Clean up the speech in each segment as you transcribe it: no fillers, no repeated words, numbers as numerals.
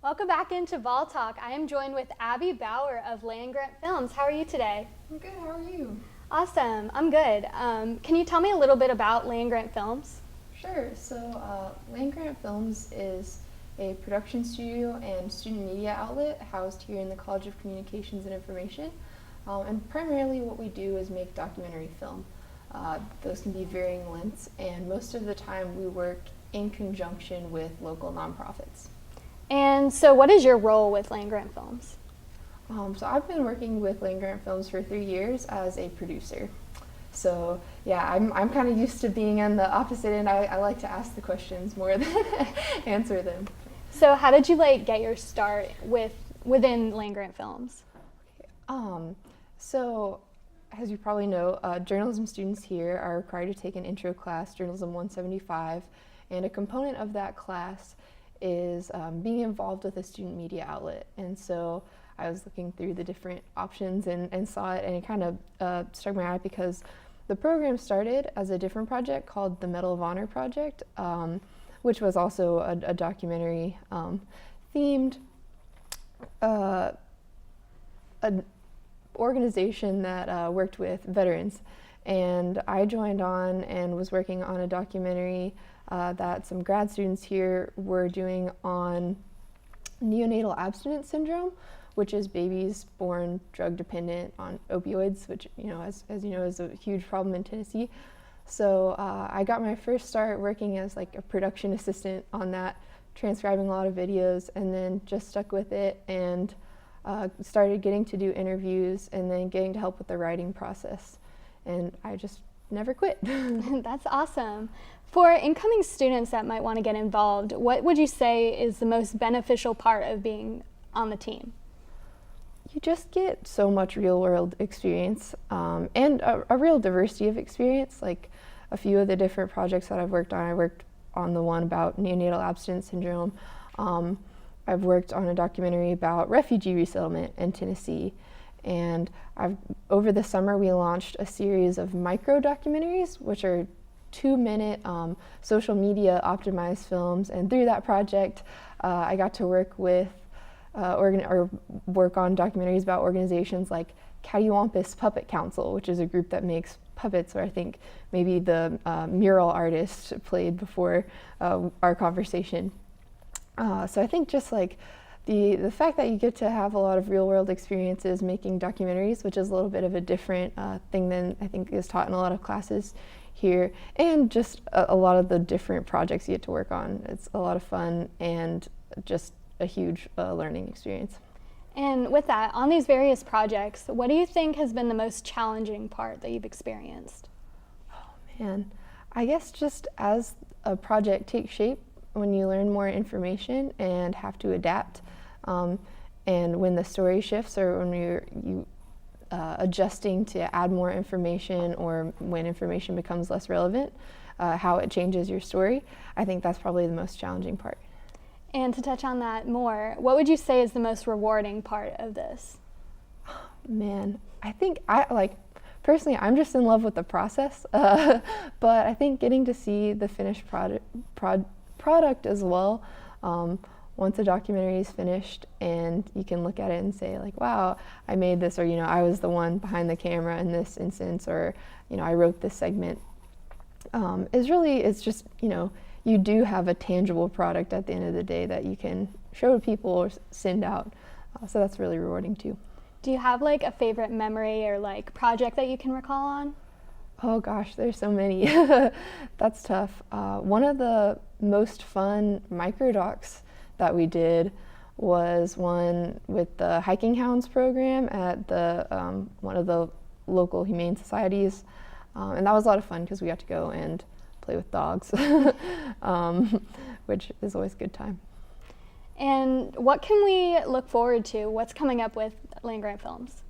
Welcome back into VolTalk. I am joined with Abby Bauer of LandGrant Films. How are you today? I'm good, how are you? Awesome, I'm good. Can you tell me a little bit about LandGrant Films? Sure, so LandGrant Films is a production studio and student media outlet housed here in the College of Communications and Information. And primarily what we do is make documentary film. Those can be varying lengths, and most of the time we work in conjunction with local nonprofits. And so what is your role with LandGrant Films? So I've been working with LandGrant Films for 3 years as a producer. So yeah, I'm kind of used to being on the opposite end. I like to ask the questions more than answer them. So how did you get your start within LandGrant Films? So as you probably know, journalism students here are required to take an intro class, Journalism 175, and a component of that class is being involved with a student media outlet. And so I was looking through the different options and saw it, and it kind of struck my eye because the program started as a different project called the Medal of Honor Project, which was also a documentary themed an organization that worked with veterans. And I joined on and was working on a documentary that some grad students here were doing on neonatal abstinence syndrome, which is babies born drug dependent on opioids, which, as you know, is a huge problem in Tennessee. So I got my first start working as a production assistant on that, transcribing a lot of videos, and then just stuck with it and started getting to do interviews and then getting to help with the writing process. And I just never quit. That's awesome. For incoming students that might want to get involved, what would you say is the most beneficial part of being on the team? You just get so much real world experience and a real diversity of experience. Like a few of the different projects that I've worked on, I worked on the one about neonatal abstinence syndrome. I've worked on a documentary about refugee resettlement in Tennessee. And over the summer, we launched a series of micro documentaries, which are 2-minute social media optimized films. And through that project, I got to work with work on documentaries about organizations like Cattywampus Puppet Council, which is a group that makes puppets, where I think maybe the mural artist played before our conversation. So I think just the fact that you get to have a lot of real world experiences making documentaries, which is a little bit of a different thing than I think is taught in a lot of classes here, and just a lot of the different projects you get to work on. It's a lot of fun and just a huge learning experience. And with that, on these various projects, what do you think has been the most challenging part that you've experienced? Oh man, I guess just as a project takes shape, when you learn more information and have to adapt, and when the story shifts, or when you adjusting to add more information, or when information becomes less relevant, how it changes your story, I think that's probably the most challenging part. And to touch on that more, what would you say is the most rewarding part of this? Man, I think personally, I'm just in love with the process, but I think getting to see the finished product as well. Once a documentary is finished and you can look at it and say wow, I made this, or I was the one behind the camera in this instance, or I wrote this segment, it's just you do have a tangible product at the end of the day that you can show to people or send out, so that's really rewarding too. Do you have a favorite memory or project that you can recall on? Oh gosh, there's so many. That's tough. One of the most fun microdocs that we did was one with the Hiking Hounds program at the one of the local humane societies, and that was a lot of fun because we got to go and play with dogs, which is always a good time. And what can we look forward to? What's coming up with LandGrant Films?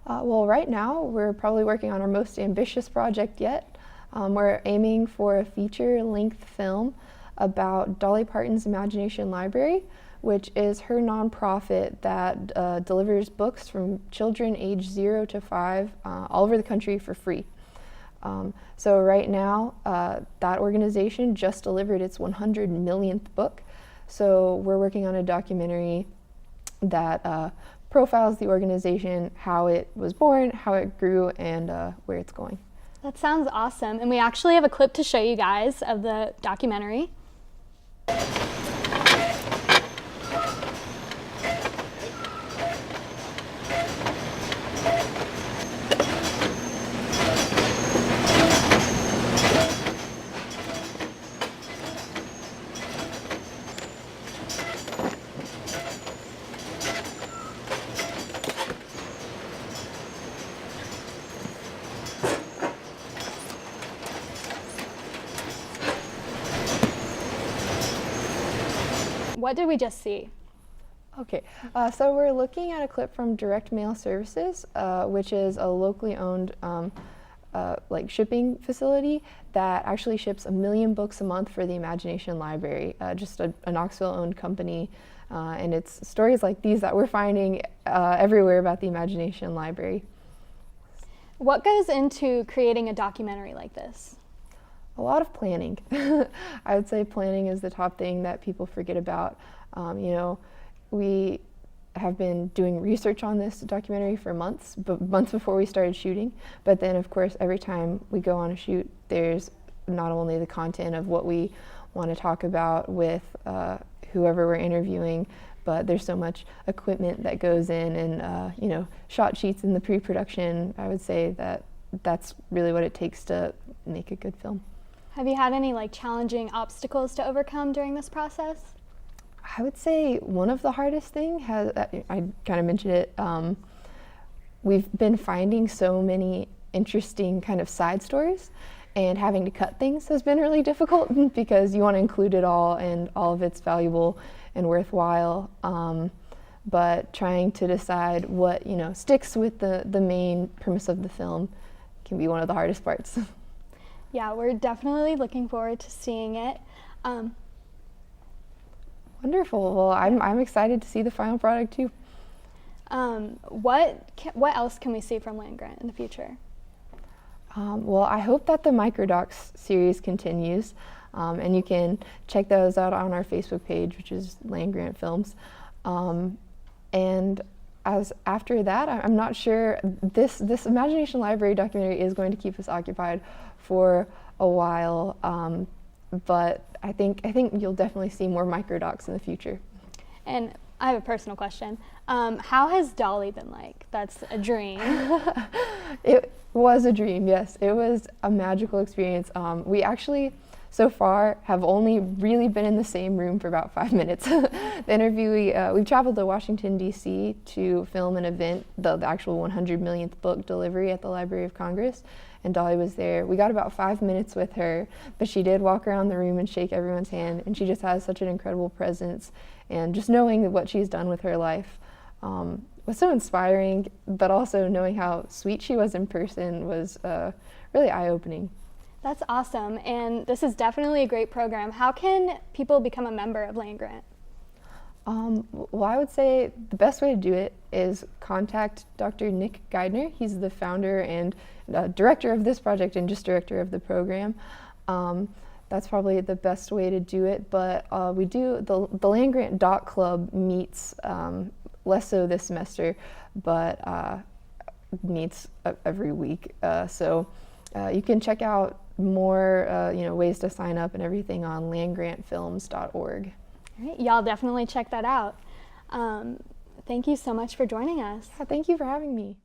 Well, right now we're probably working on our most ambitious project yet. We're aiming for a feature-length film about Dolly Parton's Imagination Library, which is her nonprofit that delivers books from children aged 0 to 5 all over the country for free. So right now, that organization just delivered its 100 millionth book. So we're working on a documentary that profiles the organization, how it was born, how it grew, and where it's going. That sounds awesome. And we actually have a clip to show you guys of the documentary. What did we just see? Okay, so we're looking at a clip from Direct Mail Services, which is a locally owned like shipping facility that actually ships 1 million books a month for the Imagination Library, just a Knoxville-owned company, and it's stories like these that we're finding everywhere about the Imagination Library. What goes into creating a documentary like this? A lot of planning. I would say planning is the top thing that people forget about. You know, we have been doing research on this documentary for months before we started shooting. But then, of course, every time we go on a shoot, there's not only the content of what we want to talk about with whoever we're interviewing, but there's so much equipment that goes in and, you know, shot sheets in the pre-production. I would say that that's really what it takes to make a good film. Have you had any like challenging obstacles to overcome during this process? I would say one of the hardest things I kind of mentioned it, we've been finding so many interesting kind of side stories, and having to cut things has been really difficult because you want to include it all and all of it's valuable and worthwhile. But trying to decide what, you know, sticks with the main premise of the film can be one of the hardest parts. Yeah, we're definitely looking forward to seeing it. Wonderful. Well, I'm excited to see the final product too. What else can we see from LandGrant in the future? Well, I hope that the microdocs series continues, and you can check those out on our Facebook page, which is LandGrant Films. And after that, I'm not sure. This Imagination Library documentary is going to keep us occupied for a while, but I think you'll definitely see more microdocs in the future. And I have a personal question. How has Dolly been like? That's a dream. It was a dream, yes. It was a magical experience. We actually, so far, have only really been in the same room for about 5 minutes. The interview, we traveled to Washington, D.C. to film an event, the actual 100 millionth book delivery at the Library of Congress, and Dolly was there. We got about 5 minutes with her, but she did walk around the room and shake everyone's hand, and she just has such an incredible presence, and just knowing what she's done with her life was so inspiring, but also knowing how sweet she was in person was really eye-opening. That's awesome, and this is definitely a great program. How can people become a member of LandGrant? Well, I would say the best way to do it is contact Dr. Nick Geidner. He's the founder and director of this project and just director of the program. That's probably the best way to do it, but we do, the LandGrant Doc Club meets less so this semester, but meets every week. So you can check out more ways to sign up and everything on landgrantfilms.org. All right, y'all definitely check that out. Thank you so much for joining us. Yeah, thank you for having me.